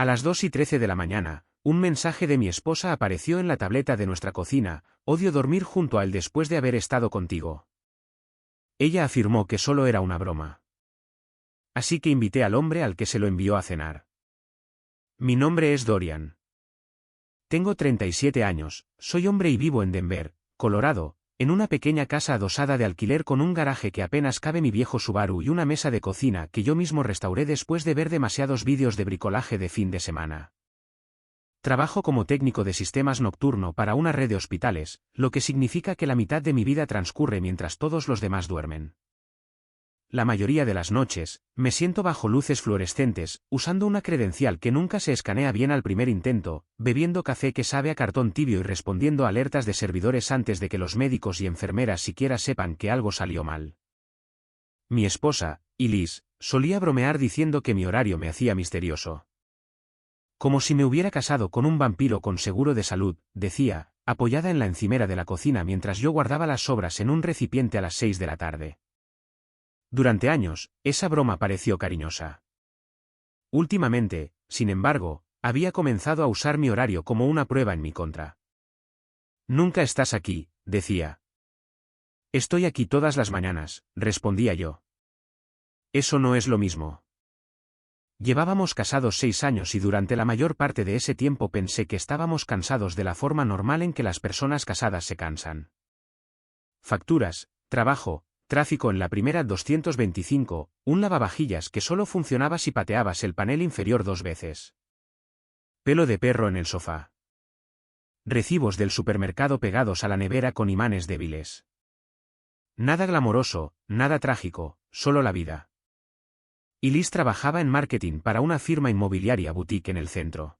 A las 2:13 de la mañana, un mensaje de mi esposa apareció en la tableta de nuestra cocina: odio dormir junto a él después de haber estado contigo. Ella afirmó que solo era una broma. Así que invité al hombre al que se lo envió a cenar. Mi nombre es Dorian. Tengo 37 años, soy hombre y vivo en Denver, Colorado, en una pequeña casa adosada de alquiler con un garaje que apenas cabe mi viejo Subaru y una mesa de cocina que yo mismo restauré después de ver demasiados vídeos de bricolaje de fin de semana. Trabajo como técnico de sistemas nocturno para una red de hospitales, lo que significa que la mitad de mi vida transcurre mientras todos los demás duermen. La mayoría de las noches, me siento bajo luces fluorescentes, usando una credencial que nunca se escanea bien al primer intento, bebiendo café que sabe a cartón tibio y respondiendo a alertas de servidores antes de que los médicos y enfermeras siquiera sepan que algo salió mal. Mi esposa, Elise, solía bromear diciendo que mi horario me hacía misterioso. Como si me hubiera casado con un vampiro con seguro de salud, decía, apoyada en la encimera de la cocina mientras yo guardaba las sobras en un recipiente a las 6 de la tarde. Durante años, esa broma pareció cariñosa. Últimamente, sin embargo, había comenzado a usar mi horario como una prueba en mi contra. Nunca estás aquí, decía. Estoy aquí todas las mañanas, respondía yo. Eso no es lo mismo. Llevábamos casados 6 años y durante la mayor parte de ese tiempo pensé que estábamos cansados de la forma normal en que las personas casadas se cansan. Facturas, trabajo, tráfico en la primera 225, un lavavajillas que solo funcionaba si pateabas el panel inferior 2 veces. Pelo de perro en el sofá. Recibos del supermercado pegados a la nevera con imanes débiles. Nada glamoroso, nada trágico, solo la vida. Elise trabajaba en marketing para una firma inmobiliaria boutique en el centro.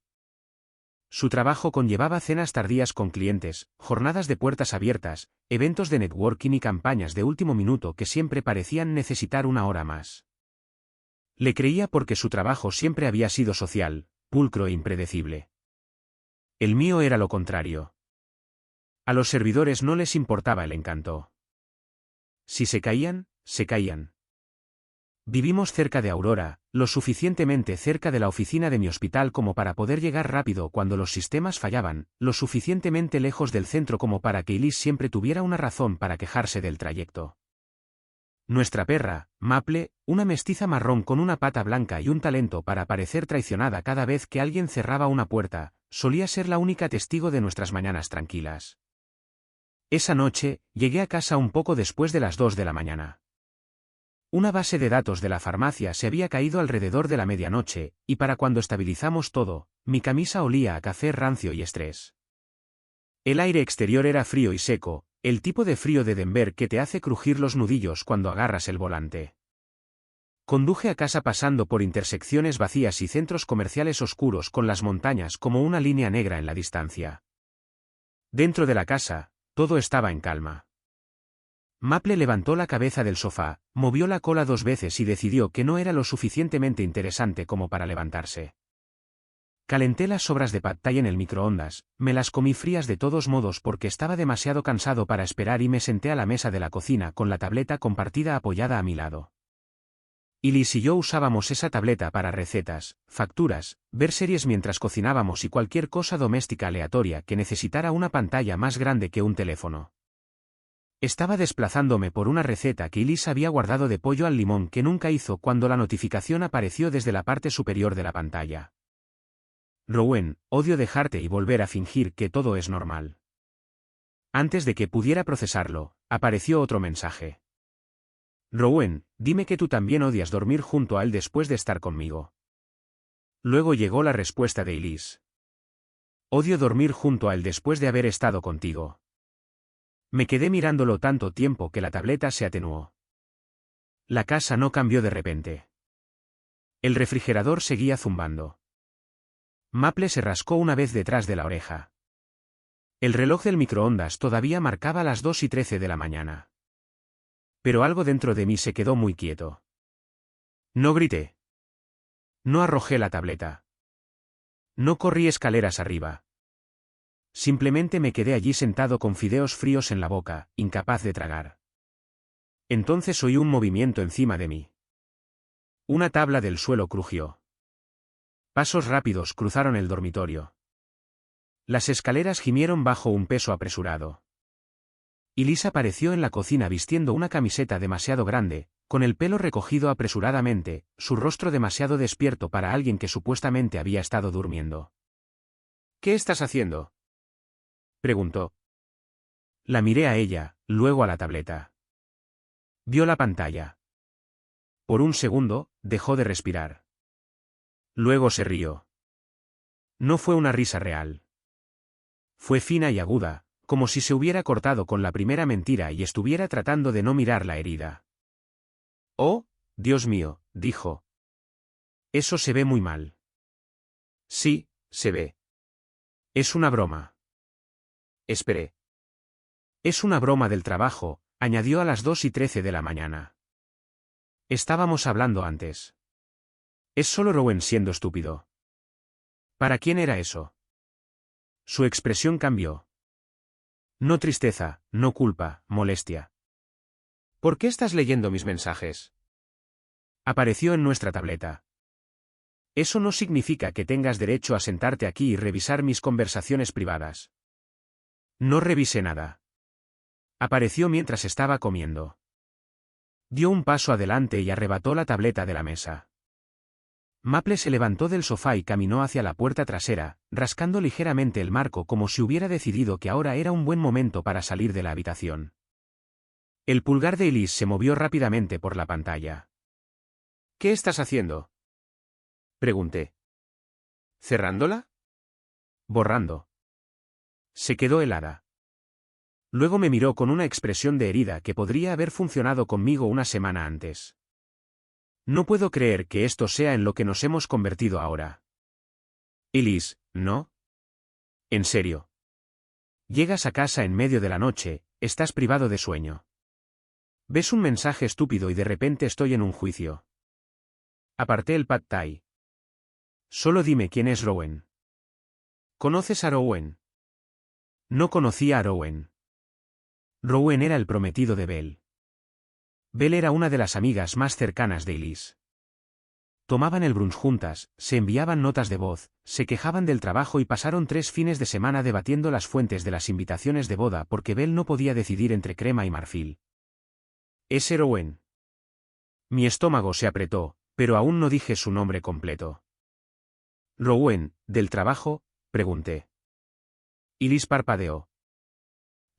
Su trabajo conllevaba cenas tardías con clientes, jornadas de puertas abiertas, eventos de networking y campañas de último minuto que siempre parecían necesitar una hora más. Le creía porque su trabajo siempre había sido social, pulcro e impredecible. El mío era lo contrario. A los servidores no les importaba el encanto. Si se caían, se caían. Vivimos cerca de Aurora, lo suficientemente cerca de la oficina de mi hospital como para poder llegar rápido cuando los sistemas fallaban, lo suficientemente lejos del centro como para que Elise siempre tuviera una razón para quejarse del trayecto. Nuestra perra, Maple, una mestiza marrón con una pata blanca y un talento para parecer traicionada cada vez que alguien cerraba una puerta, solía ser la única testigo de nuestras mañanas tranquilas. Esa noche, llegué a casa un poco después de las 2 de la mañana. Una base de datos de la farmacia se había caído alrededor de la medianoche, y para cuando estabilizamos todo, mi camisa olía a café rancio y estrés. El aire exterior era frío y seco, el tipo de frío de Denver que te hace crujir los nudillos cuando agarras el volante. Conduje a casa pasando por intersecciones vacías y centros comerciales oscuros con las montañas como una línea negra en la distancia. Dentro de la casa, todo estaba en calma. Maple levantó la cabeza del sofá, movió la cola 2 veces y decidió que no era lo suficientemente interesante como para levantarse. Calenté las sobras de pad thai en el microondas, me las comí frías de todos modos porque estaba demasiado cansado para esperar y me senté a la mesa de la cocina con la tableta compartida apoyada a mi lado. Elise y yo usábamos esa tableta para recetas, facturas, ver series mientras cocinábamos y cualquier cosa doméstica aleatoria que necesitara una pantalla más grande que un teléfono. Estaba desplazándome por una receta que Elise había guardado de pollo al limón que nunca hizo cuando la notificación apareció desde la parte superior de la pantalla. Rowan, odio dejarte y volver a fingir que todo es normal. Antes de que pudiera procesarlo, apareció otro mensaje. Rowan, dime que tú también odias dormir junto a él después de estar conmigo. Luego llegó la respuesta de Elise. Odio dormir junto a él después de haber estado contigo. Me quedé mirándolo tanto tiempo que la tableta se atenuó. La casa no cambió de repente. El refrigerador seguía zumbando. Maple se rascó una vez detrás de la oreja. El reloj del microondas todavía marcaba las 2:13 de la mañana. Pero algo dentro de mí se quedó muy quieto. No grité. No arrojé la tableta. No corrí escaleras arriba. Simplemente me quedé allí sentado con fideos fríos en la boca, incapaz de tragar. Entonces oí un movimiento encima de mí. Una tabla del suelo crujió. Pasos rápidos cruzaron el dormitorio. Las escaleras gimieron bajo un peso apresurado. Elise apareció en la cocina vistiendo una camiseta demasiado grande, con el pelo recogido apresuradamente, su rostro demasiado despierto para alguien que supuestamente había estado durmiendo. ¿Qué estás haciendo?, preguntó. La miré a ella, luego a la tableta. Vio la pantalla. Por un segundo, dejó de respirar. Luego se rió. No fue una risa real. Fue fina y aguda, como si se hubiera cortado con la primera mentira y estuviera tratando de no mirar la herida. «Oh, Dios mío», dijo. «Eso se ve muy mal». «Sí, se ve. Es una broma». Esperé. «Es una broma del trabajo», añadió a las 2:13 de la mañana. «Estábamos hablando antes. Es solo Rowan siendo estúpido». ¿Para quién era eso? Su expresión cambió. No tristeza, no culpa, molestia. ¿Por qué estás leyendo mis mensajes? Apareció en nuestra tableta. Eso no significa que tengas derecho a sentarte aquí y revisar mis conversaciones privadas. No revisé nada. Apareció mientras estaba comiendo. Dio un paso adelante y arrebató la tableta de la mesa. Maple se levantó del sofá y caminó hacia la puerta trasera, rascando ligeramente el marco como si hubiera decidido que ahora era un buen momento para salir de la habitación. El pulgar de Elise se movió rápidamente por la pantalla. «¿Qué estás haciendo?», pregunté. «¿Cerrándola?». «Borrando». Se quedó helada. Luego me miró con una expresión de herida que podría haber funcionado conmigo una semana antes. «No puedo creer que esto sea en lo que nos hemos convertido ahora». «Elise, ¿no? En serio. Llegas a casa en medio de la noche, estás privado de sueño. Ves un mensaje estúpido y de repente estoy en un juicio». Aparté el pad thai. «Solo dime quién es Rowan». «¿Conoces a Rowan?». No conocía a Rowan. Rowan era el prometido de Belle. Belle era una de las amigas más cercanas de Elise. Tomaban el brunch juntas, se enviaban notas de voz, se quejaban del trabajo y pasaron 3 fines de semana debatiendo las fuentes de las invitaciones de boda porque Belle no podía decidir entre crema y marfil. «¿Es Rowan?». Mi estómago se apretó, pero aún no dije su nombre completo. «Rowan, del trabajo?», pregunté. Elise parpadeó.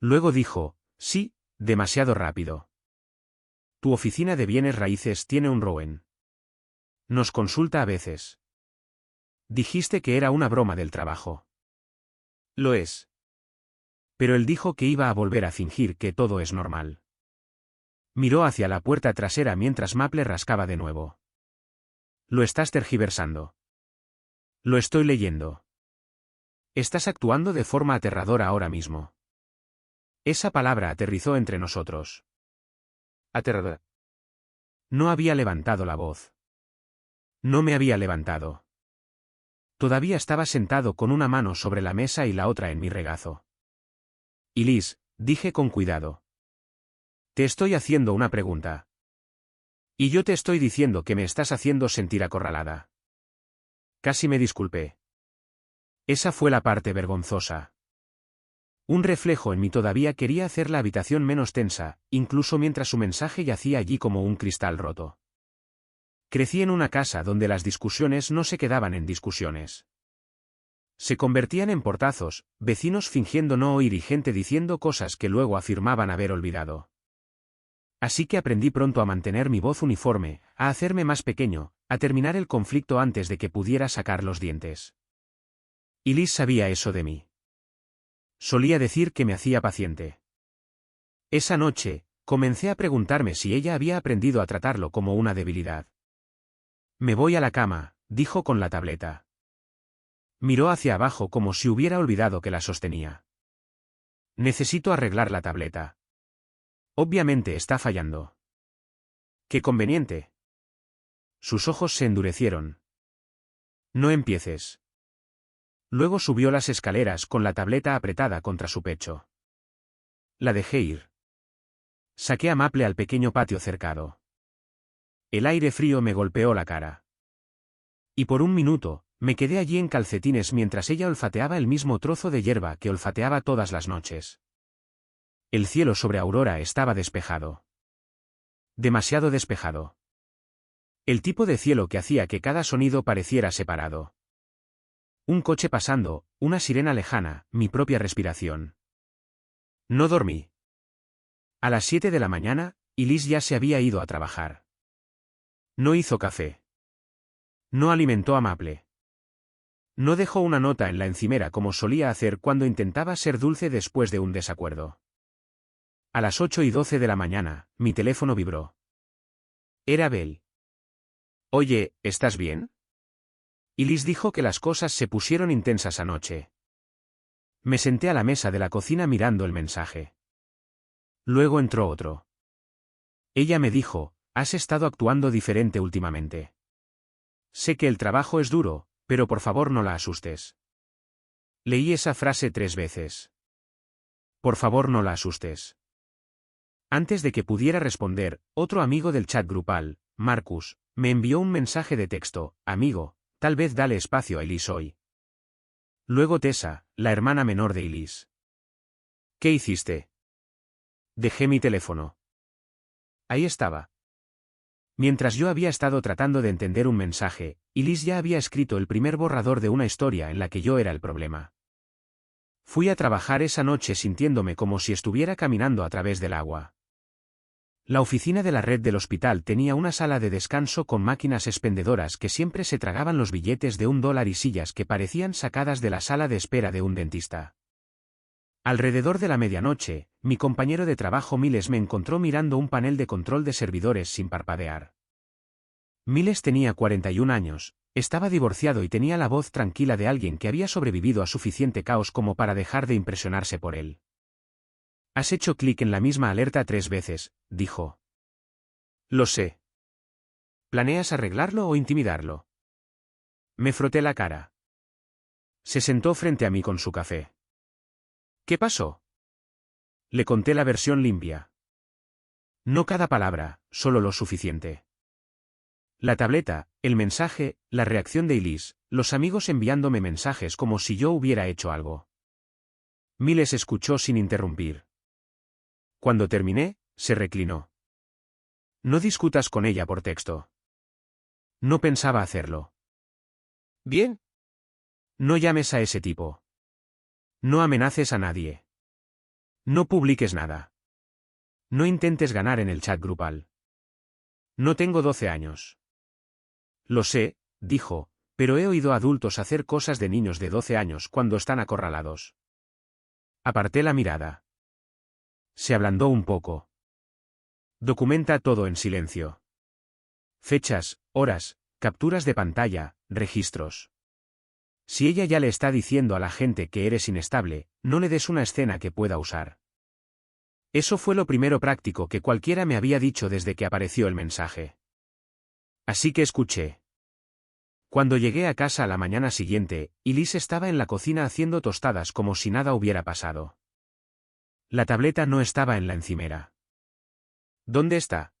Luego dijo, «Sí, demasiado rápido». «Tu oficina de bienes raíces tiene un Rowan. Nos consulta a veces». «Dijiste que era una broma del trabajo». «Lo es». Pero él dijo que iba a volver a fingir que todo es normal. Miró hacia la puerta trasera mientras Maple rascaba de nuevo. «Lo estás tergiversando». «Lo estoy leyendo». «Estás actuando de forma aterradora ahora mismo». Esa palabra aterrizó entre nosotros. «Aterradora». No había levantado la voz. No me había levantado. Todavía estaba sentado con una mano sobre la mesa y la otra en mi regazo. «Elise», dije con cuidado. «Te estoy haciendo una pregunta. Y yo te estoy diciendo que me estás haciendo sentir acorralada». Casi me disculpé. Esa fue la parte vergonzosa. Un reflejo en mí todavía quería hacer la habitación menos tensa, incluso mientras su mensaje yacía allí como un cristal roto. Crecí en una casa donde las discusiones no se quedaban en discusiones. Se convertían en portazos, vecinos fingiendo no oír y gente diciendo cosas que luego afirmaban haber olvidado. Así que aprendí pronto a mantener mi voz uniforme, a hacerme más pequeño, a terminar el conflicto antes de que pudiera sacar los dientes. Y Liz sabía eso de mí. Solía decir que me hacía paciente. Esa noche, comencé a preguntarme si ella había aprendido a tratarlo como una debilidad. «Me voy a la cama», dijo con la tableta. Miró hacia abajo como si hubiera olvidado que la sostenía. «Necesito arreglar la tableta. Obviamente está fallando». «Qué conveniente». Sus ojos se endurecieron. «No empieces». Luego subió las escaleras con la tableta apretada contra su pecho. La dejé ir. Saqué a Maple al pequeño patio cercado. El aire frío me golpeó la cara. Y por un minuto, Me quedé allí en calcetines mientras ella olfateaba el mismo trozo de hierba que olfateaba todas las noches. El cielo sobre Aurora estaba despejado. Demasiado despejado. El tipo de cielo que hacía que cada sonido pareciera separado. Un coche pasando, una sirena lejana, mi propia respiración. No dormí. A las 7 de la mañana, Elise ya se había ido a trabajar. No hizo café. No alimentó a Maple. No dejó una nota en la encimera como solía hacer cuando intentaba ser dulce después de un desacuerdo. A las 8:12 de la mañana, mi teléfono vibró. Era Belle. Oye, ¿estás bien? Elise dijo que las cosas se pusieron intensas anoche. Me senté a la mesa de la cocina mirando el mensaje. Luego entró otro. Ella me dijo, has estado actuando diferente últimamente. Sé que el trabajo es duro, pero por favor no la asustes. Leí esa frase 3 veces. Por favor no la asustes. Antes de que pudiera responder, otro amigo del chat grupal, Marcus, me envió un mensaje de texto, amigo, tal vez dale espacio a Elise hoy. Luego Tessa, la hermana menor de Elise. ¿Qué hiciste? Dejé mi teléfono. Ahí estaba. Mientras yo había estado tratando de entender un mensaje, Elise ya había escrito el primer borrador de una historia en la que yo era el problema. Fui a trabajar esa noche sintiéndome como si estuviera caminando a través del agua. La oficina de la red del hospital tenía una sala de descanso con máquinas expendedoras que siempre se tragaban los billetes de $1 y sillas que parecían sacadas de la sala de espera de un dentista. Alrededor de la medianoche, mi compañero de trabajo Miles me encontró mirando un panel de control de servidores sin parpadear. Miles tenía 41 años, estaba divorciado y tenía la voz tranquila de alguien que había sobrevivido a suficiente caos como para dejar de impresionarse por él. Has hecho clic en la misma alerta 3 veces, dijo. Lo sé. ¿Planeas arreglarlo o intimidarlo? Me froté la cara. Se sentó frente a mí con su café. ¿Qué pasó? Le conté la versión limpia. No cada palabra, solo lo suficiente. La tableta, el mensaje, la reacción de Elise, los amigos enviándome mensajes como si yo hubiera hecho algo. Miles escuchó sin interrumpir. Cuando terminé, se reclinó. No discutas con ella por texto. No pensaba hacerlo. Bien. No llames a ese tipo. No amenaces a nadie. No publiques nada. No intentes ganar en el chat grupal. No tengo 12 años. Lo sé, dijo, pero he oído a adultos hacer cosas de niños de 12 años cuando están acorralados. Aparté la mirada. Se ablandó un poco. Documenta todo en silencio. Fechas, horas, capturas de pantalla, registros. Si ella ya le está diciendo a la gente que eres inestable, no le des una escena que pueda usar. Eso fue lo primero práctico que cualquiera me había dicho desde que apareció el mensaje. Así que escuché. Cuando llegué a casa a la mañana siguiente, Elise estaba en la cocina haciendo tostadas como si nada hubiera pasado. La tableta no estaba en la encimera. ¿Dónde está?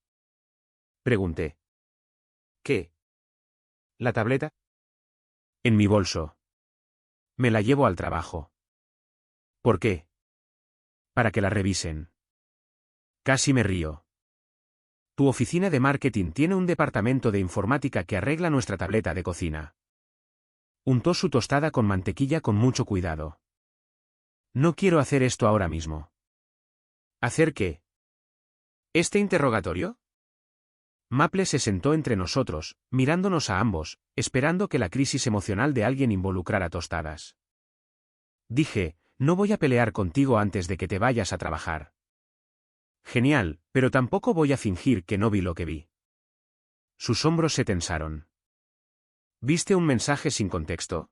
Pregunté. ¿Qué? ¿La tableta? En mi bolso. Me la llevo al trabajo. ¿Por qué? Para que la revisen. Casi me río. Tu oficina de marketing tiene un departamento de informática que arregla nuestra tableta de cocina. Untó su tostada con mantequilla con mucho cuidado. No quiero hacer esto ahora mismo. ¿Hacer qué? ¿Este interrogatorio? Maple se sentó entre nosotros, mirándonos a ambos, esperando que la crisis emocional de alguien involucrara tostadas. Dije, no voy a pelear contigo antes de que te vayas a trabajar. Genial, pero tampoco voy a fingir que no vi lo que vi. Sus hombros se tensaron. ¿Viste un mensaje sin contexto?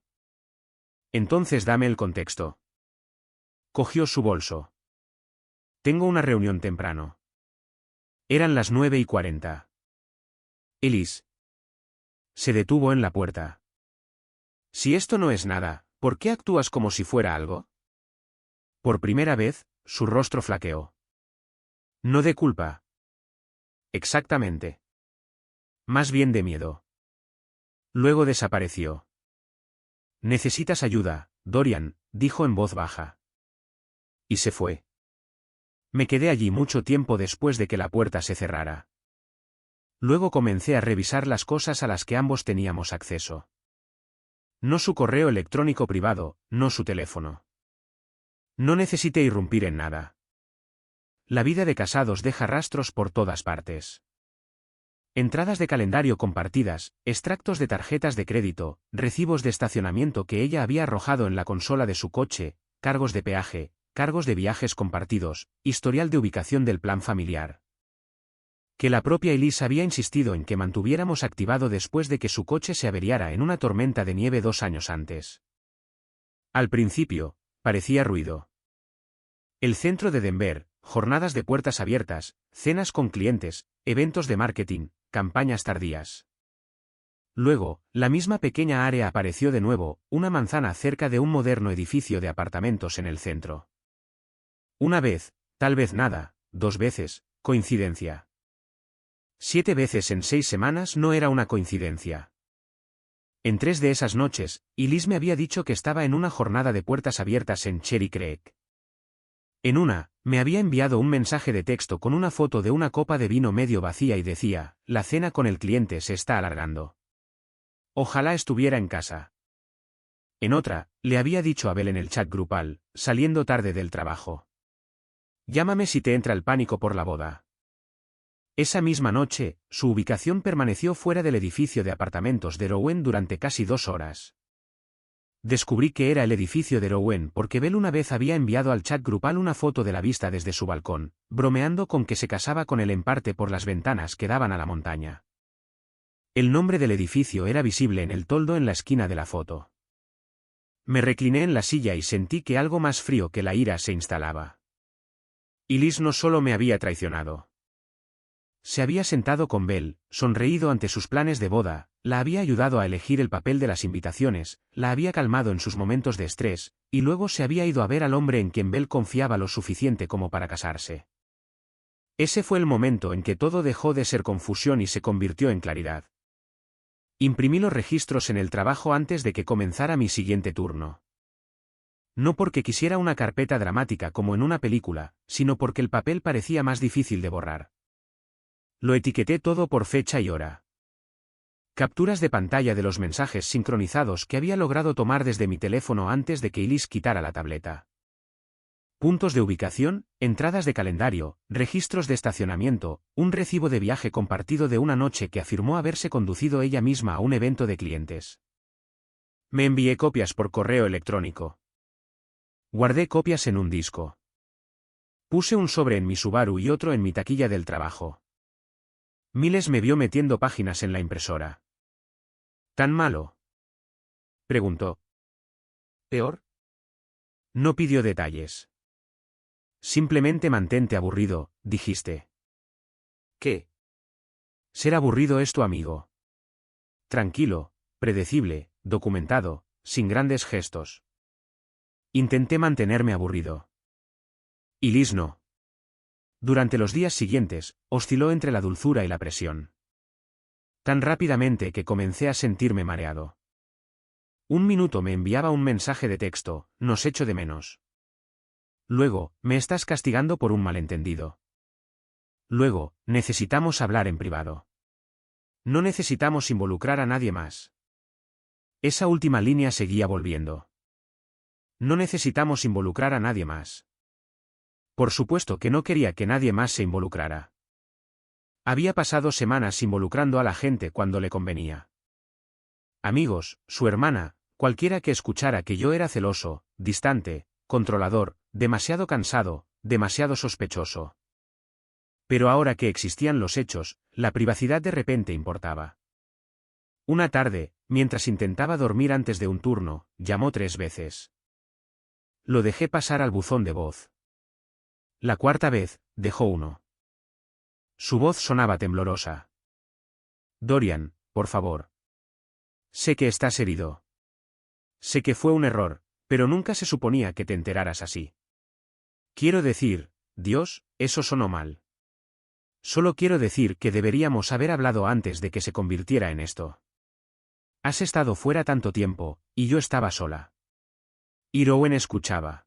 Entonces dame el contexto. Cogió su bolso. Tengo una reunión temprano. Eran las 9:40. Elise. Se detuvo en la puerta. Si esto no es nada, ¿por qué actúas como si fuera algo? Por primera vez, su rostro flaqueó. No de culpa. Exactamente. Más bien de miedo. Luego desapareció. Necesitas ayuda, Dorian, dijo en voz baja. Y se fue. Me quedé allí mucho tiempo después de que la puerta se cerrara. Luego comencé a revisar las cosas a las que ambos teníamos acceso. No su correo electrónico privado, no su teléfono. No necesité irrumpir en nada. La vida de casados deja rastros por todas partes. Entradas de calendario compartidas, extractos de tarjetas de crédito, recibos de estacionamiento que ella había arrojado en la consola de su coche, cargos de peaje, cargos de viajes compartidos, historial de ubicación del plan familiar. Que la propia Elise había insistido en que mantuviéramos activado después de que su coche se averiara en una tormenta de nieve 2 años antes. Al principio, parecía ruido. El centro de Denver, jornadas de puertas abiertas, cenas con clientes, eventos de marketing, campañas tardías. Luego, la misma pequeña área apareció de nuevo, una manzana cerca de un moderno edificio de apartamentos en el centro. Una vez, tal vez nada, 2 veces, coincidencia. 7 veces en 6 semanas no era una coincidencia. En 3 de esas noches, Elise me había dicho que estaba en una jornada de puertas abiertas en Cherry Creek. En una, me había enviado un mensaje de texto con una foto de una copa de vino medio vacía y decía, la cena con el cliente se está alargando. Ojalá estuviera en casa. En otra, le había dicho a Bel en el chat grupal, saliendo tarde del trabajo. Llámame si te entra el pánico por la boda. Esa misma noche, su ubicación permaneció fuera del edificio de apartamentos de Rowan durante casi 2 horas. Descubrí que era el edificio de Rowan porque Bel una vez había enviado al chat grupal una foto de la vista desde su balcón, bromeando con que se casaba con él en parte por las ventanas que daban a la montaña. El nombre del edificio era visible en el toldo en la esquina de la foto. Me recliné en la silla y sentí que algo más frío que la ira se instalaba. Elise no solo me había traicionado. Se había sentado con Bel, sonreído ante sus planes de boda, la había ayudado a elegir el papel de las invitaciones, la había calmado en sus momentos de estrés, y luego se había ido a ver al hombre en quien Bel confiaba lo suficiente como para casarse. Ese fue el momento en que todo dejó de ser confusión y se convirtió en claridad. Imprimí los registros en el trabajo antes de que comenzara mi siguiente turno. No porque quisiera una carpeta dramática como en una película, sino porque el papel parecía más difícil de borrar. Lo etiqueté todo por fecha y hora. Capturas de pantalla de los mensajes sincronizados que había logrado tomar desde mi teléfono antes de que Elise quitara la tableta. Puntos de ubicación, entradas de calendario, registros de estacionamiento, un recibo de viaje compartido de una noche que afirmó haberse conducido ella misma a un evento de clientes. Me envié copias por correo electrónico. Guardé copias en un disco. Puse un sobre en mi Subaru y otro en mi taquilla del trabajo. Miles me vio metiendo páginas en la impresora. ¿Tan malo?, preguntó. ¿Peor? No pidió detalles. Simplemente mantente aburrido, dijiste. ¿Qué? Ser aburrido es tu amigo. Tranquilo, predecible, documentado, sin grandes gestos. Intenté mantenerme aburrido. Elise no. Durante los días siguientes, osciló entre la dulzura y la presión. Tan rápidamente que comencé a sentirme mareado. Un minuto me enviaba un mensaje de texto, nos echo de menos. Luego, me estás castigando por un malentendido. Luego, necesitamos hablar en privado. No necesitamos involucrar a nadie más. Esa última línea seguía volviendo. No necesitamos involucrar a nadie más. Por supuesto que no quería que nadie más se involucrara. Había pasado semanas involucrando a la gente cuando le convenía. Amigos, su hermana, cualquiera que escuchara que yo era celoso, distante, controlador, demasiado cansado, demasiado sospechoso. Pero ahora que existían los hechos, la privacidad de repente importaba. Una tarde, mientras intentaba dormir antes de un turno, llamó 3 veces. Lo dejé pasar al buzón de voz. La cuarta vez, dejó uno. Su voz sonaba temblorosa. Dorian, por favor. Sé que estás herido. Sé que fue un error, pero nunca se suponía que te enteraras así. Quiero decir, Dios, eso sonó mal. Solo quiero decir que deberíamos haber hablado antes de que se convirtiera en esto. Has estado fuera tanto tiempo, y yo estaba sola. Y Rowan escuchaba.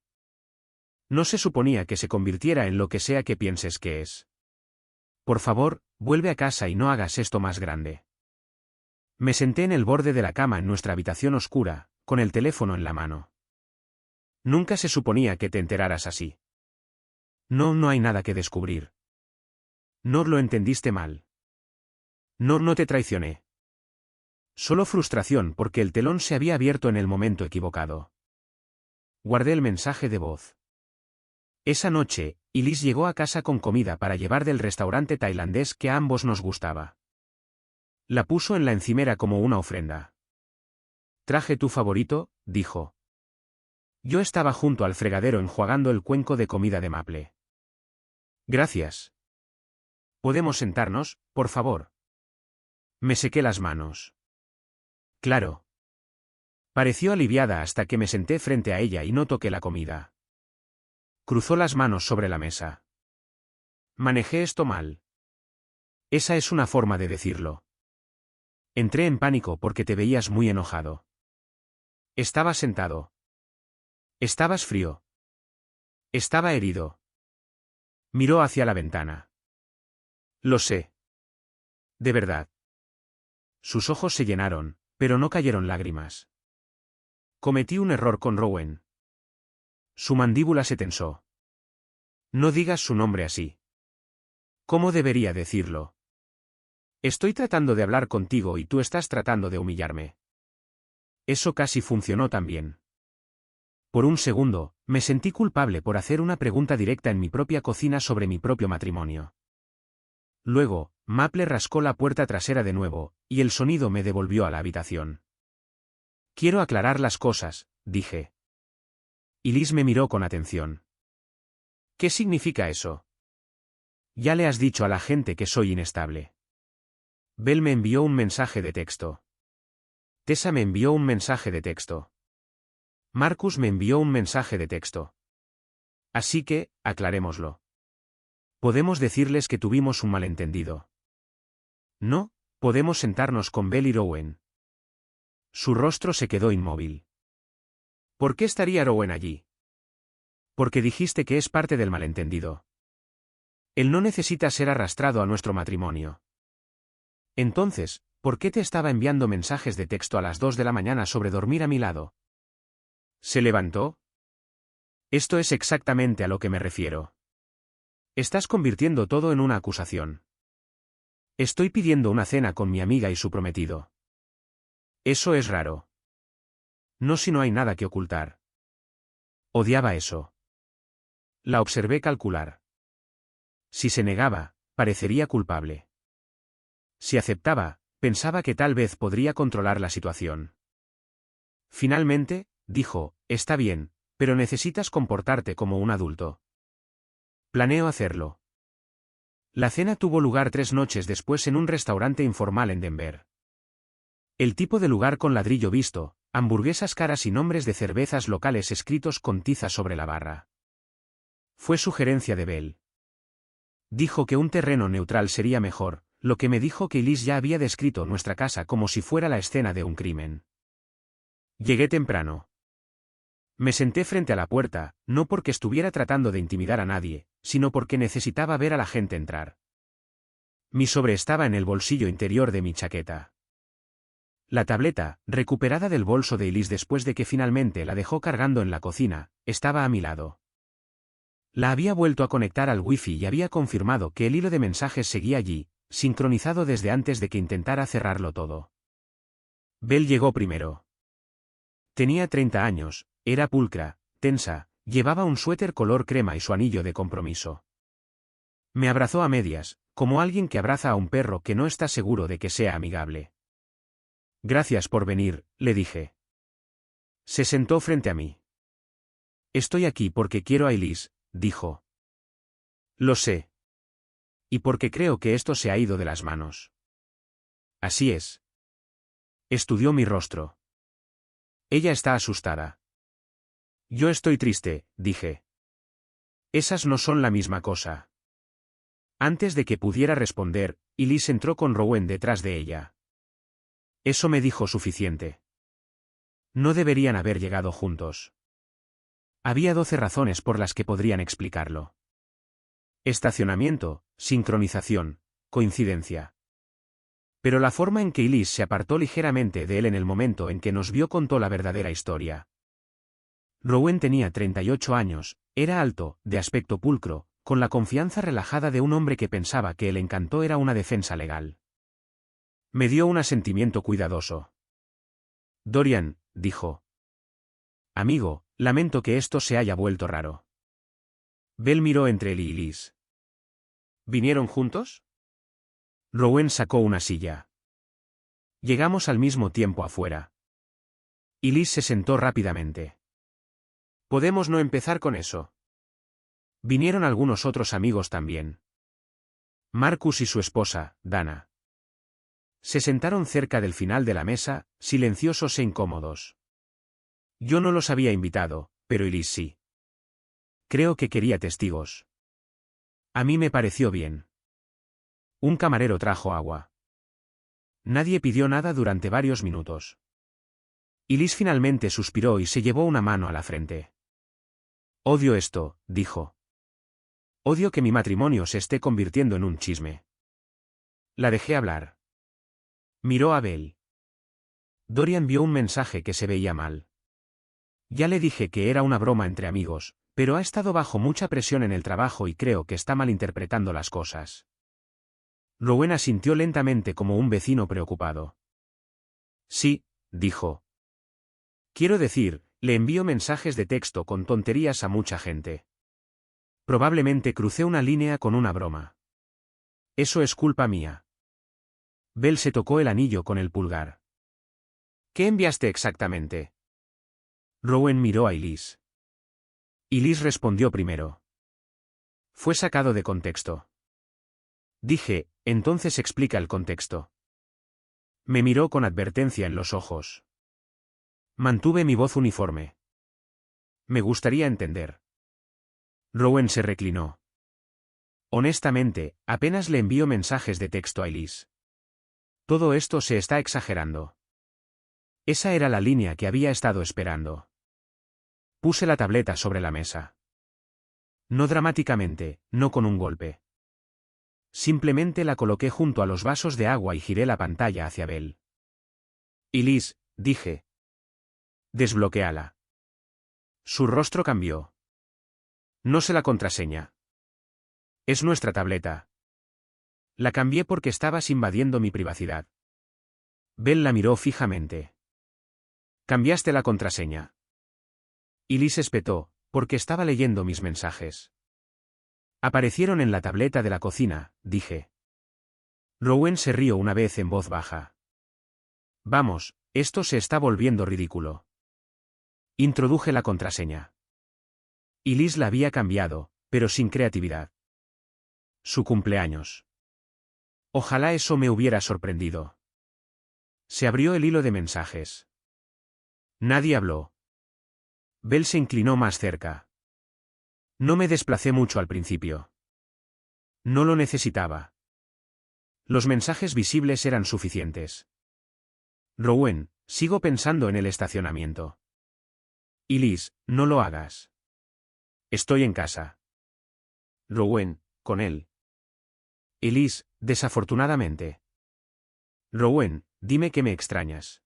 No se suponía que se convirtiera en lo que sea que pienses que es. Por favor, vuelve a casa y no hagas esto más grande. Me senté en el borde de la cama en nuestra habitación oscura, con el teléfono en la mano. Nunca se suponía que te enteraras así. No hay nada que descubrir. No lo entendiste mal. No te traicioné. Solo frustración porque el telón se había abierto en el momento equivocado. Guardé el mensaje de voz. Esa noche, Elise llegó a casa con comida para llevar del restaurante tailandés que a ambos nos gustaba. La puso en la encimera como una ofrenda. Traje tu favorito, dijo. Yo estaba junto al fregadero enjuagando el cuenco de comida de Maple. Gracias. ¿Podemos sentarnos, por favor? Me sequé las manos. Claro. Pareció aliviada hasta que me senté frente a ella y no toqué la comida. Cruzó las manos sobre la mesa. Manejé esto mal. Esa es una forma de decirlo. Entré en pánico porque te veías muy enojado. Estabas sentado. Estabas frío. Estaba herido. Miró hacia la ventana. Lo sé. De verdad. Sus ojos se llenaron, pero no cayeron lágrimas. Cometí un error con Rowan. Su mandíbula se tensó. No digas su nombre así. ¿Cómo debería decirlo? Estoy tratando de hablar contigo y tú estás tratando de humillarme. Eso casi funcionó también. Por un segundo, me sentí culpable por hacer una pregunta directa en mi propia cocina sobre mi propio matrimonio. Luego, Maple rascó la puerta trasera de nuevo, y el sonido me devolvió a la habitación. Quiero aclarar las cosas, dije. Elise me miró con atención. ¿Qué significa eso? Ya le has dicho a la gente que soy inestable. Belle me envió un mensaje de texto. Tessa me envió un mensaje de texto. Marcus me envió un mensaje de texto. Así que, aclarémoslo. Podemos decirles que tuvimos un malentendido. No, podemos sentarnos con Belle y Rowan. Su rostro se quedó inmóvil. ¿Por qué estaría Rowan allí? Porque dijiste que es parte del malentendido. Él no necesita ser arrastrado a nuestro matrimonio. Entonces, ¿por qué te estaba enviando mensajes de texto a las 2 de la mañana sobre dormir a mi lado? ¿Se levantó? Esto es exactamente a lo que me refiero. Estás convirtiendo todo en una acusación. Estoy pidiendo una cena con mi amiga y su prometido. Eso es raro. No si no hay nada que ocultar. Odiaba eso. La observé calcular. Si se negaba, parecería culpable. Si aceptaba, pensaba que tal vez podría controlar la situación. Finalmente, dijo, está bien, pero necesitas comportarte como un adulto. Planeo hacerlo. La cena tuvo lugar 3 noches después en un restaurante informal en Denver. El tipo de lugar con ladrillo visto, hamburguesas caras y nombres de cervezas locales escritos con tiza sobre la barra. Fue sugerencia de Belle. Dijo que un terreno neutral sería mejor, lo que me dijo que Elise ya había descrito nuestra casa como si fuera la escena de un crimen. Llegué temprano. Me senté frente a la puerta, no porque estuviera tratando de intimidar a nadie, sino porque necesitaba ver a la gente entrar. Mi sobre estaba en el bolsillo interior de mi chaqueta. La tableta, recuperada del bolso de Elise después de que finalmente la dejó cargando en la cocina, estaba a mi lado. La había vuelto a conectar al wifi y había confirmado que el hilo de mensajes seguía allí, sincronizado desde antes de que intentara cerrarlo todo. Belle llegó primero. Tenía 30 años, era pulcra, tensa, llevaba un suéter color crema y su anillo de compromiso. Me abrazó a medias, como alguien que abraza a un perro que no está seguro de que sea amigable. Gracias por venir, le dije. Se sentó frente a mí. Estoy aquí porque quiero a Elise, dijo. Lo sé. Y porque creo que esto se ha ido de las manos. Así es. Estudió mi rostro. Ella está asustada. Yo estoy triste, dije. Esas no son la misma cosa. Antes de que pudiera responder, Elise entró con Rowan detrás de ella. Eso me dijo suficiente. No deberían haber llegado juntos. Había 12 razones por las que podrían explicarlo. Estacionamiento, sincronización, coincidencia. Pero la forma en que Elise se apartó ligeramente de él en el momento en que nos vio contó la verdadera historia. Rowan tenía 38 años, era alto, de aspecto pulcro, con la confianza relajada de un hombre que pensaba que el encanto era una defensa legal. Me dio un asentimiento cuidadoso. Dorian, dijo. Amigo, lamento que esto se haya vuelto raro. Bell miró entre él y Elise. ¿Vinieron juntos? Rowan sacó una silla. Llegamos al mismo tiempo afuera. Elise se sentó rápidamente. Podemos no empezar con eso. Vinieron algunos otros amigos también. Marcus y su esposa, Dana. Se sentaron cerca del final de la mesa, silenciosos e incómodos. Yo no los había invitado, pero Elise sí. Creo que quería testigos. A mí me pareció bien. Un camarero trajo agua. Nadie pidió nada durante varios minutos. Elise finalmente suspiró y se llevó una mano a la frente. Odio esto, dijo. Odio que mi matrimonio se esté convirtiendo en un chisme. La dejé hablar. Miró a Bell. Dorian vio un mensaje que se veía mal. Ya le dije que era una broma entre amigos, pero ha estado bajo mucha presión en el trabajo y creo que está malinterpretando las cosas. Rowan asintió lentamente como un vecino preocupado. Sí, dijo. Quiero decir, le envío mensajes de texto con tonterías a mucha gente. Probablemente crucé una línea con una broma. Eso es culpa mía. Bell se tocó el anillo con el pulgar. ¿Qué enviaste exactamente? Rowan miró a Elise. Elise respondió primero. Fue sacado de contexto. Dije, entonces explica el contexto. Me miró con advertencia en los ojos. Mantuve mi voz uniforme. Me gustaría entender. Rowan se reclinó. Honestamente, apenas le envío mensajes de texto a Elise. Todo esto se está exagerando. Esa era la línea que había estado esperando. Puse la tableta sobre la mesa. No dramáticamente, no con un golpe. Simplemente la coloqué junto a los vasos de agua y giré la pantalla hacia Bell. Elise, dije. Desbloquéala. Su rostro cambió. No sé la contraseña. Es nuestra tableta. La cambié porque estabas invadiendo mi privacidad. Bell la miró fijamente. Cambiaste la contraseña. Elise espetó, porque estaba leyendo mis mensajes. Aparecieron en la tableta de la cocina, dije. Rowan se rió una vez en voz baja. Vamos, esto se está volviendo ridículo. Introduje la contraseña. Elise la había cambiado, pero sin creatividad. Su cumpleaños. Ojalá eso me hubiera sorprendido. Se abrió el hilo de mensajes. Nadie habló. Bell se inclinó más cerca. No me desplacé mucho al principio. No lo necesitaba. Los mensajes visibles eran suficientes. Rowan, sigo pensando en el estacionamiento. Elise, no lo hagas. Estoy en casa. Rowan, con él. Elise, desafortunadamente. Rowan, dime que me extrañas.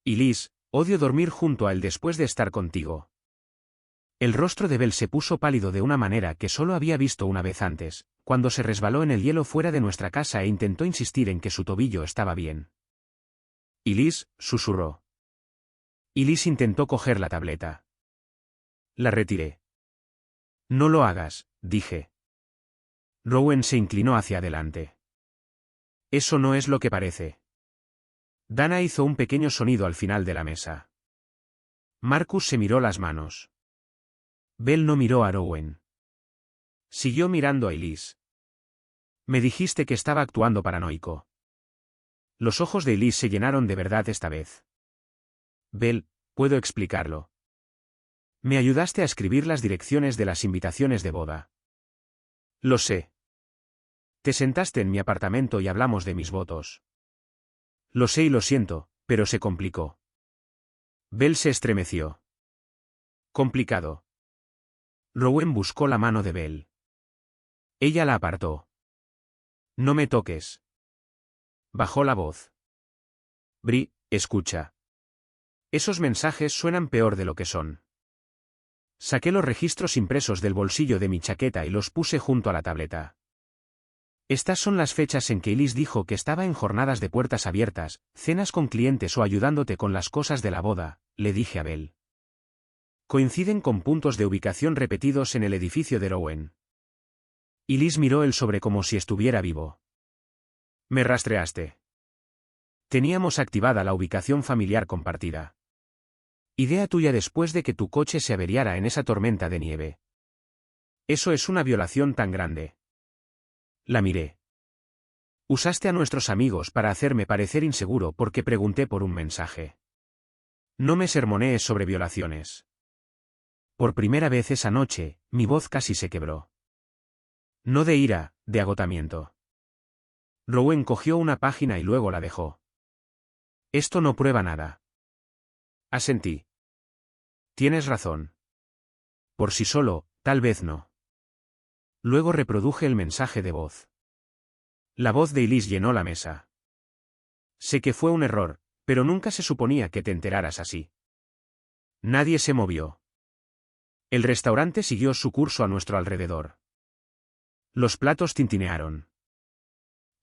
Elise, odio dormir junto a él después de estar contigo. El rostro de Bell se puso pálido de una manera que solo había visto una vez antes, cuando se resbaló en el hielo fuera de nuestra casa e intentó insistir en que su tobillo estaba bien. Elise, susurró. Elise intentó coger la tableta. La retiré. No lo hagas, dije. Rowan se inclinó hacia adelante. Eso no es lo que parece. Dana hizo un pequeño sonido al final de la mesa. Marcus se miró las manos. Bell no miró a Rowan. Siguió mirando a Elise. Me dijiste que estaba actuando paranoico. Los ojos de Elise se llenaron de verdad esta vez. Bell, puedo explicarlo. Me ayudaste a escribir las direcciones de las invitaciones de boda. Lo sé. Te sentaste en mi apartamento y hablamos de mis votos. Lo sé y lo siento, pero se complicó. Belle se estremeció. Complicado. Rowan buscó la mano de Belle. Ella la apartó. No me toques. Bajó la voz. Bri, escucha. Esos mensajes suenan peor de lo que son. Saqué los registros impresos del bolsillo de mi chaqueta y los puse junto a la tableta. Estas son las fechas en que Elise dijo que estaba en jornadas de puertas abiertas, cenas con clientes o ayudándote con las cosas de la boda, le dije a Belle. Coinciden con puntos de ubicación repetidos en el edificio de Rowan. Elise miró el sobre como si estuviera vivo. Me rastreaste. Teníamos activada la ubicación familiar compartida. Idea tuya después de que tu coche se averiara en esa tormenta de nieve. Eso es una violación tan grande. La miré. Usaste a nuestros amigos para hacerme parecer inseguro porque pregunté por un mensaje. No me sermonees sobre violaciones. Por primera vez esa noche, mi voz casi se quebró. No de ira, de agotamiento. Rowan cogió una página y luego la dejó. Esto no prueba nada. Asentí. Tienes razón. Por sí solo, tal vez no. Luego reproduje el mensaje de voz. La voz de Elise llenó la mesa. Sé que fue un error, pero nunca se suponía que te enteraras así. Nadie se movió. El restaurante siguió su curso a nuestro alrededor. Los platos tintinearon.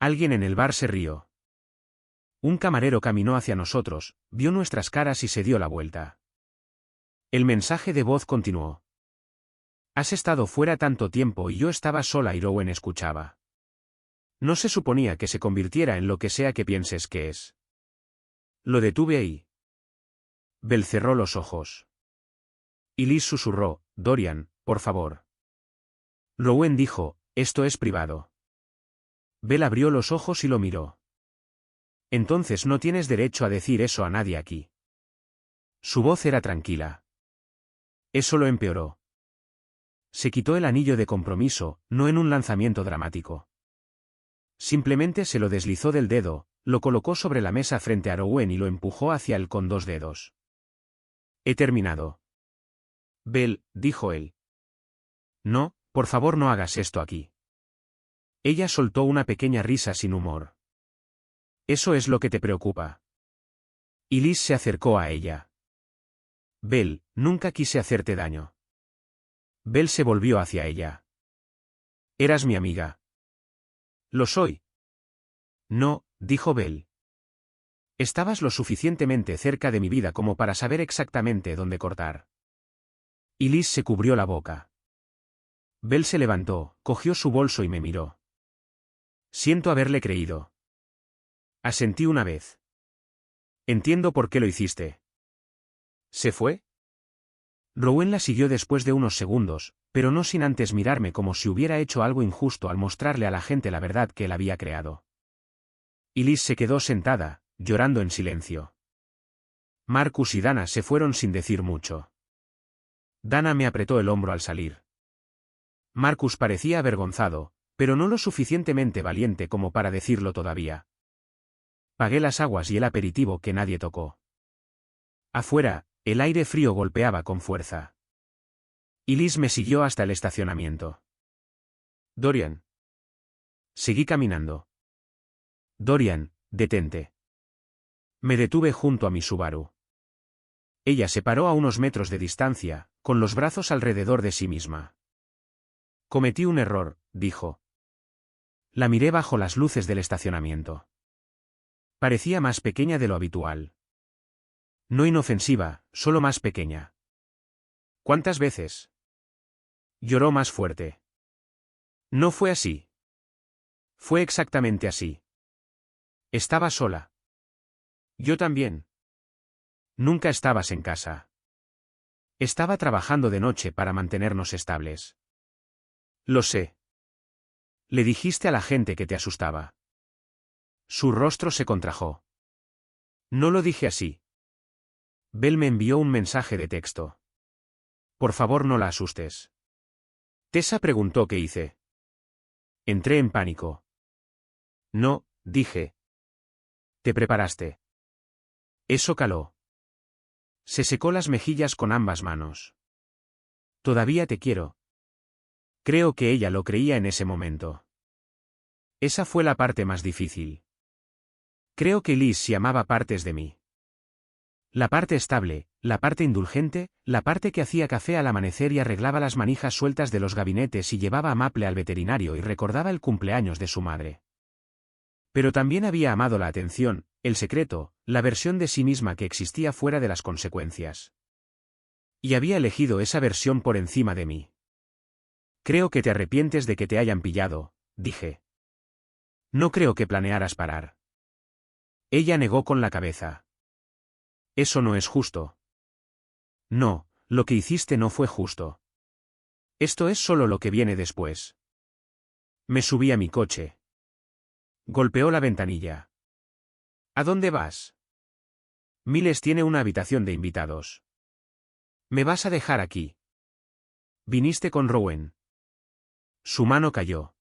Alguien en el bar se rió. Un camarero caminó hacia nosotros, vio nuestras caras y se dio la vuelta. El mensaje de voz continuó. Has estado fuera tanto tiempo y yo estaba sola y Rowan escuchaba. No se suponía que se convirtiera en lo que sea que pienses que es. Lo detuve ahí. Belle cerró los ojos. Elise susurró, Dorian, por favor. Rowan dijo, esto es privado. Belle abrió los ojos y lo miró. Entonces no tienes derecho a decir eso a nadie aquí. Su voz era tranquila. Eso lo empeoró. Se quitó el anillo de compromiso, no en un lanzamiento dramático. Simplemente se lo deslizó del dedo, lo colocó sobre la mesa frente a Rowan y lo empujó hacia él con 2 dedos. He terminado. Belle, dijo él. No, por favor no hagas esto aquí. Ella soltó una pequeña risa sin humor. Eso es lo que te preocupa. Elise se acercó a ella. Belle, nunca quise hacerte daño. Belle se volvió hacia ella. Eras mi amiga. Lo soy. No, dijo Belle. Estabas lo suficientemente cerca de mi vida como para saber exactamente dónde cortar. Elise se cubrió la boca. Belle se levantó, cogió su bolso y me miró. Siento haberle creído. Asentí una vez. Entiendo por qué lo hiciste. ¿Se fue? Rowan la siguió después de unos segundos, pero no sin antes mirarme como si hubiera hecho algo injusto al mostrarle a la gente la verdad que él había creado. Elise se quedó sentada, llorando en silencio. Marcus y Dana se fueron sin decir mucho. Dana me apretó el hombro al salir. Marcus parecía avergonzado, pero no lo suficientemente valiente como para decirlo todavía. Pagué las aguas y el aperitivo que nadie tocó. Afuera, el aire frío golpeaba con fuerza. Elise me siguió hasta el estacionamiento. Dorian. Seguí caminando. Dorian, detente. Me detuve junto a mi Subaru. Ella se paró a unos metros de distancia, con los brazos alrededor de sí misma. Cometí un error, dijo. La miré bajo las luces del estacionamiento. Parecía más pequeña de lo habitual. No inofensiva, solo más pequeña. ¿Cuántas veces? Lloró más fuerte. No fue así. Fue exactamente así. Estaba sola. Yo también. Nunca estabas en casa. Estaba trabajando de noche para mantenernos estables. Lo sé. Le dijiste a la gente que te asustaba. Su rostro se contrajo. No lo dije así. Belle me envió un mensaje de texto. Por favor no la asustes. Tessa preguntó qué hice. Entré en pánico. No, dije. ¿Te preparaste? Eso caló. Se secó las mejillas con ambas manos. Todavía te quiero. Creo que ella lo creía en ese momento. Esa fue la parte más difícil. Creo que Liz sí amaba partes de mí. La parte estable, la parte indulgente, la parte que hacía café al amanecer y arreglaba las manijas sueltas de los gabinetes y llevaba a Maple al veterinario y recordaba el cumpleaños de su madre. Pero también había amado la atención, el secreto, la versión de sí misma que existía fuera de las consecuencias. Y había elegido esa versión por encima de mí. Creo que te arrepientes de que te hayan pillado, dije. No creo que planearas parar. Ella negó con la cabeza. Eso no es justo. No, lo que hiciste no fue justo. Esto es solo lo que viene después. Me subí a mi coche. Golpeó la ventanilla. ¿A dónde vas? Miles tiene una habitación de invitados. ¿Me vas a dejar aquí? Viniste con Rowan. Su mano cayó.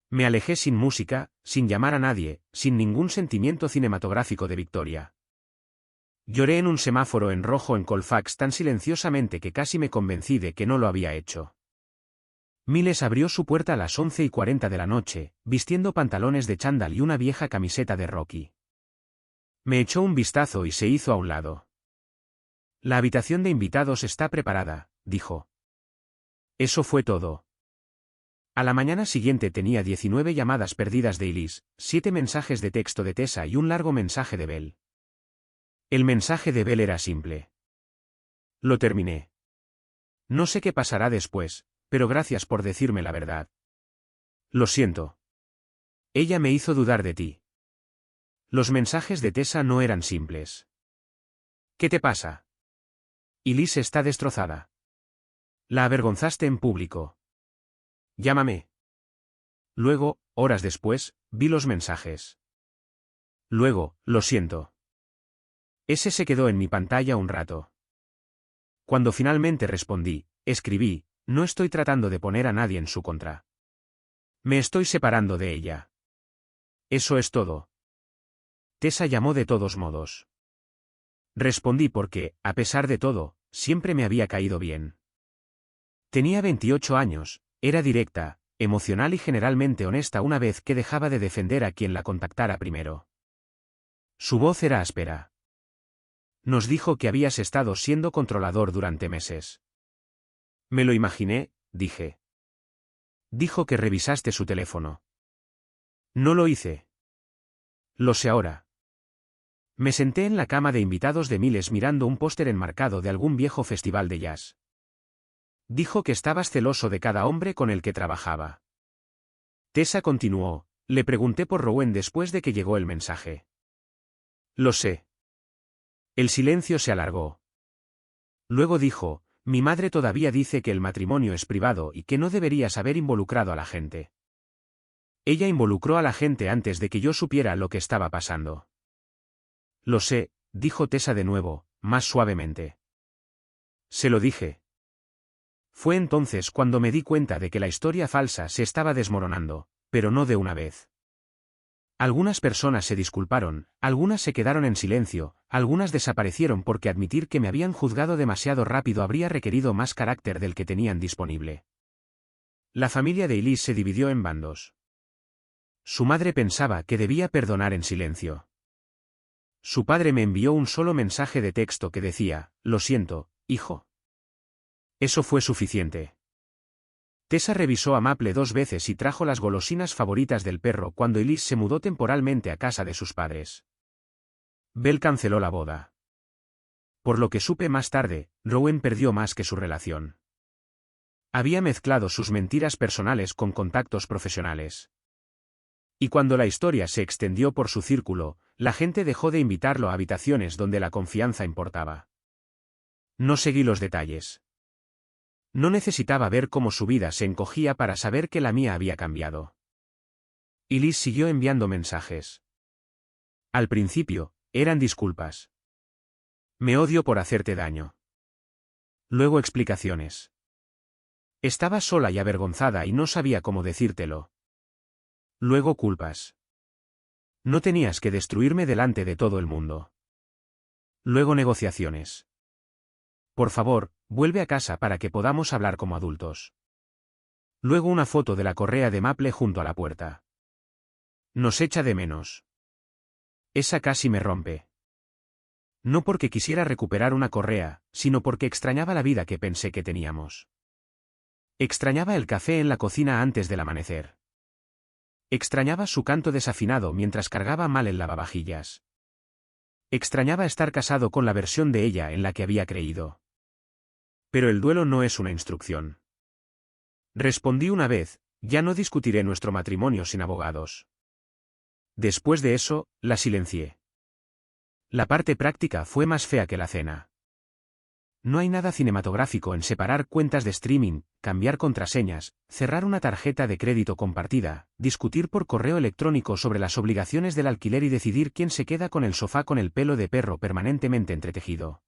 Me alejé sin música, sin llamar a nadie, sin ningún sentimiento cinematográfico de victoria. Lloré en un semáforo en rojo en Colfax tan silenciosamente que casi me convencí de que no lo había hecho. Miles abrió su puerta a las 11:40 de la noche, vistiendo pantalones de chándal y una vieja camiseta de Rocky. Me echó un vistazo y se hizo a un lado. La habitación de invitados está preparada, dijo. Eso fue todo. A la mañana siguiente tenía 19 llamadas perdidas de Elise, 7 mensajes de texto de Tessa y un largo mensaje de Belle. El mensaje de Belle era simple. Lo terminé. No sé qué pasará después, pero gracias por decirme la verdad. Lo siento. Ella me hizo dudar de ti. Los mensajes de Tessa no eran simples. ¿Qué te pasa? Elise está destrozada. La avergonzaste en público. Llámame. Luego, horas después, vi los mensajes. Luego, lo siento. Ese se quedó en mi pantalla un rato. Cuando finalmente respondí, escribí, no estoy tratando de poner a nadie en su contra. Me estoy separando de ella. Eso es todo. Tessa llamó de todos modos. Respondí porque, a pesar de todo, siempre me había caído bien. Tenía 28 años, era directa, emocional y generalmente honesta una vez que dejaba de defender a quien la contactara primero. Su voz era áspera. Nos dijo que habías estado siendo controlador durante meses. Me lo imaginé, dije. Dijo que revisaste su teléfono. No lo hice. Lo sé ahora. Me senté en la cama de invitados de Miles mirando un póster enmarcado de algún viejo festival de jazz. Dijo que estabas celoso de cada hombre con el que trabajaba. Tessa continuó, le pregunté por Rowan después de que llegó el mensaje. Lo sé. El silencio se alargó. Luego dijo, mi madre todavía dice que el matrimonio es privado y que no deberías haber involucrado a la gente. Ella involucró a la gente antes de que yo supiera lo que estaba pasando. Lo sé, dijo Tessa de nuevo, más suavemente. Se lo dije. Fue entonces cuando me di cuenta de que la historia falsa se estaba desmoronando, pero no de una vez. Algunas personas se disculparon, algunas se quedaron en silencio, algunas desaparecieron porque admitir que me habían juzgado demasiado rápido habría requerido más carácter del que tenían disponible. La familia de Elise se dividió en bandos. Su madre pensaba que debía perdonar en silencio. Su padre me envió un solo mensaje de texto que decía, lo siento, hijo. Eso fue suficiente. Tessa revisó a Maple 2 veces y trajo las golosinas favoritas del perro cuando Elise se mudó temporalmente a casa de sus padres. Belle canceló la boda. Por lo que supe más tarde, Rowan perdió más que su relación. Había mezclado sus mentiras personales con contactos profesionales. Y cuando la historia se extendió por su círculo, la gente dejó de invitarlo a habitaciones donde la confianza importaba. No seguí los detalles. No necesitaba ver cómo su vida se encogía para saber que la mía había cambiado. Y Liz siguió enviando mensajes. Al principio, eran disculpas. Me odio por hacerte daño. Luego explicaciones. Estaba sola y avergonzada y no sabía cómo decírtelo. Luego culpas. No tenías que destruirme delante de todo el mundo. Luego negociaciones. Por favor, vuelve a casa para que podamos hablar como adultos. Luego una foto de la correa de Maple junto a la puerta. Nos echa de menos. Esa casi me rompe. No porque quisiera recuperar una correa, sino porque extrañaba la vida que pensé que teníamos. Extrañaba el café en la cocina antes del amanecer. Extrañaba su canto desafinado mientras cargaba mal el lavavajillas. Extrañaba estar casado con la versión de ella en la que había creído. Pero el duelo no es una instrucción. Respondí una vez, ya no discutiré nuestro matrimonio sin abogados. Después de eso, la silencié. La parte práctica fue más fea que la cena. No hay nada cinematográfico en separar cuentas de streaming, cambiar contraseñas, cerrar una tarjeta de crédito compartida, discutir por correo electrónico sobre las obligaciones del alquiler y decidir quién se queda con el sofá con el pelo de perro permanentemente entretejido.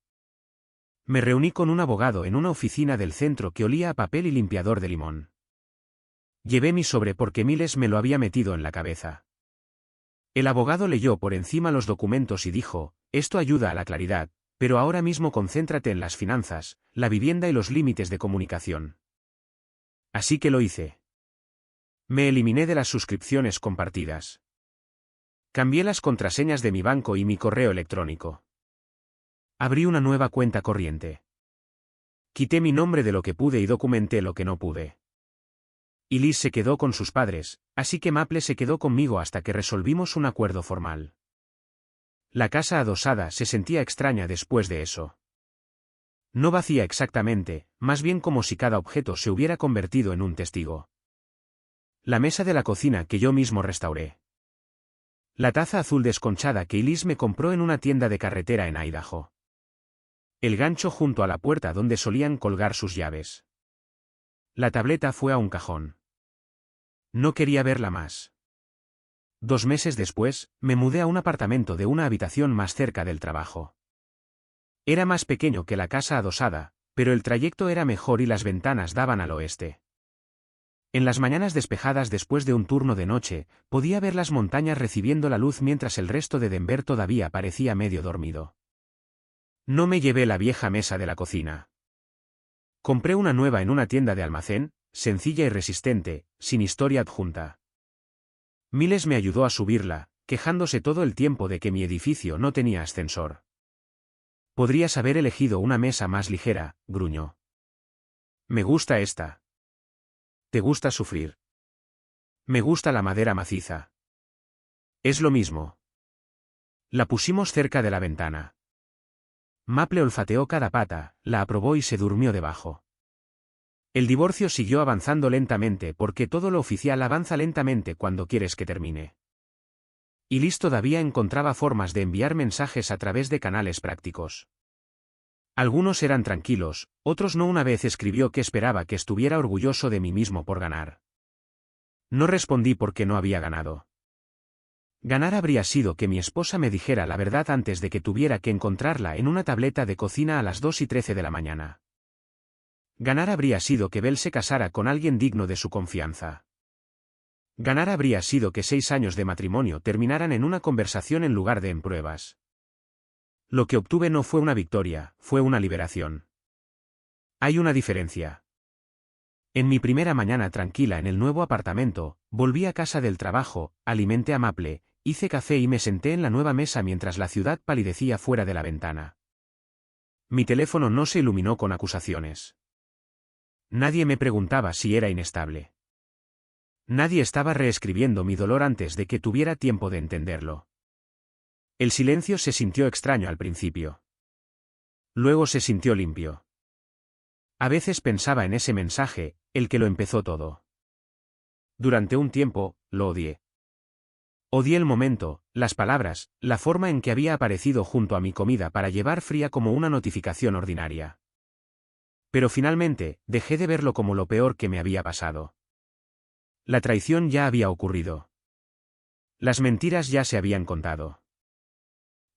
Me reuní con un abogado en una oficina del centro que olía a papel y limpiador de limón. Llevé mi sobre porque Miles me lo había metido en la cabeza. El abogado leyó por encima los documentos y dijo, esto ayuda a la claridad, pero ahora mismo concéntrate en las finanzas, la vivienda y los límites de comunicación. Así que lo hice. Me eliminé de las suscripciones compartidas. Cambié las contraseñas de mi banco y mi correo electrónico. Abrí una nueva cuenta corriente. Quité mi nombre de lo que pude y documenté lo que no pude. Y Liz se quedó con sus padres, así que Maple se quedó conmigo hasta que resolvimos un acuerdo formal. La casa adosada se sentía extraña después de eso. No vacía exactamente, más bien como si cada objeto se hubiera convertido en un testigo. La mesa de la cocina que yo mismo restauré. La taza azul desconchada que Liz me compró en una tienda de carretera en Idaho. El gancho junto a la puerta donde solían colgar sus llaves. La tableta fue a un cajón. No quería verla más. 2 meses después, me mudé a un apartamento de una habitación más cerca del trabajo. Era más pequeño que la casa adosada, pero el trayecto era mejor y las ventanas daban al oeste. En las mañanas despejadas después de un turno de noche, podía ver las montañas recibiendo la luz mientras el resto de Denver todavía parecía medio dormido. No me llevé la vieja mesa de la cocina. Compré una nueva en una tienda de almacén, sencilla y resistente, sin historia adjunta. Miles me ayudó a subirla, quejándose todo el tiempo de que mi edificio no tenía ascensor. Podrías haber elegido una mesa más ligera, gruñó. Me gusta esta. ¿Te gusta sufrir? Me gusta la madera maciza. Es lo mismo. La pusimos cerca de la ventana. Maple olfateó cada pata, la aprobó y se durmió debajo. El divorcio siguió avanzando lentamente porque todo lo oficial avanza lentamente cuando quieres que termine. Y Liz todavía encontraba formas de enviar mensajes a través de canales prácticos. Algunos eran tranquilos, otros no. Una vez escribió que esperaba que estuviera orgulloso de mí mismo por ganar. No respondí porque no había ganado. Ganar habría sido que mi esposa me dijera la verdad antes de que tuviera que encontrarla en una tableta de cocina a las 2:13 de la mañana. Ganar habría sido que Bell se casara con alguien digno de su confianza. Ganar habría sido que 6 años de matrimonio terminaran en una conversación en lugar de en pruebas. Lo que obtuve no fue una victoria, fue una liberación. Hay una diferencia. En mi primera mañana tranquila en el nuevo apartamento, volví a casa del trabajo, alimenté a Maple, hice café y me senté en la nueva mesa mientras la ciudad palidecía fuera de la ventana. Mi teléfono no se iluminó con acusaciones. Nadie me preguntaba si era inestable. Nadie estaba reescribiendo mi dolor antes de que tuviera tiempo de entenderlo. El silencio se sintió extraño al principio. Luego se sintió limpio. A veces pensaba en ese mensaje, el que lo empezó todo. Durante un tiempo, lo odié. Odié el momento, las palabras, la forma en que había aparecido junto a mi comida para llevar fría como una notificación ordinaria. Pero finalmente, dejé de verlo como lo peor que me había pasado. La traición ya había ocurrido. Las mentiras ya se habían contado.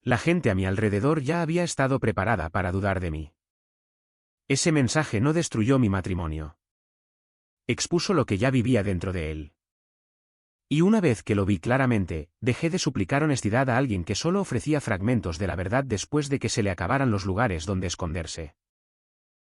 La gente a mi alrededor ya había estado preparada para dudar de mí. Ese mensaje no destruyó mi matrimonio. Expuso lo que ya vivía dentro de él. Y una vez que lo vi claramente, dejé de suplicar honestidad a alguien que solo ofrecía fragmentos de la verdad después de que se le acabaran los lugares donde esconderse.